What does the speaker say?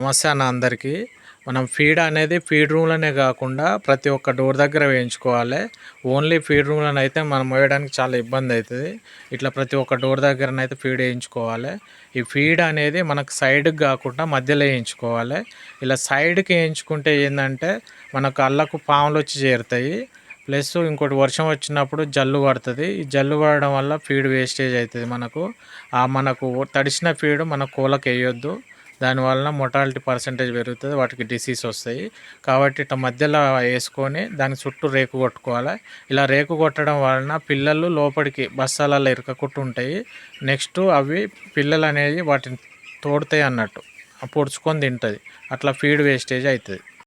నమస్తే అన్న అందరికీ. మనం ఫీడ్ అనేది ఫీడ్ రూమ్‌లోనే కాకుండా ప్రతి ఒక్క డోర్ దగ్గర వేయించుకోవాలి. ఓన్లీ ఫీడ్ రూమ్‌లోనే అయితే మనం మోయడానికి చాలా ఇబ్బంది అవుతుంది. ఇట్లా ప్రతి ఒక్క డోర్ దగ్గరనైతే ఫీడ్ వేయించుకోవాలి. ఈ ఫీడ్ అనేది మనకు సైడ్కి కాకుండా మధ్యలో వేయించుకోవాలి. ఇలా సైడ్కి వేయించుకుంటే ఏంటంటే మన కళ్ళకు పాములు వచ్చి చేరుతాయి. ప్లస్ ఇంకోటి వర్షం వచ్చినప్పుడు జల్లు పడుతుంది. ఈ జల్లు పడడం వల్ల ఫీడ్ వేస్టేజ్ అవుతుంది. మనకు తడిసిన ఫీడ్ మన కోళ్ళకి వేయొద్దు. దానివల్ల మొటాలిటీ పర్సెంటేజ్ పెరుగుతుంది, వాటికి డిసీజ్ వస్తాయి. కాబట్టి ఇట్లా మధ్యలో వేసుకొని దాని చుట్టూ రేకు కొట్టుకోవాలి. ఇలా రేకు కొట్టడం వలన పిల్లలు లోపలికి బస్తాలలో ఇరకకుండా ఉంటాయి. నెక్స్ట్ అవి పిల్లలు అనేది వాటిని తోడుతాయి అన్నట్టు, పొడుచుకొని తింటుంది. అట్లా ఫీడ్ వేస్టేజ్ అవుతుంది.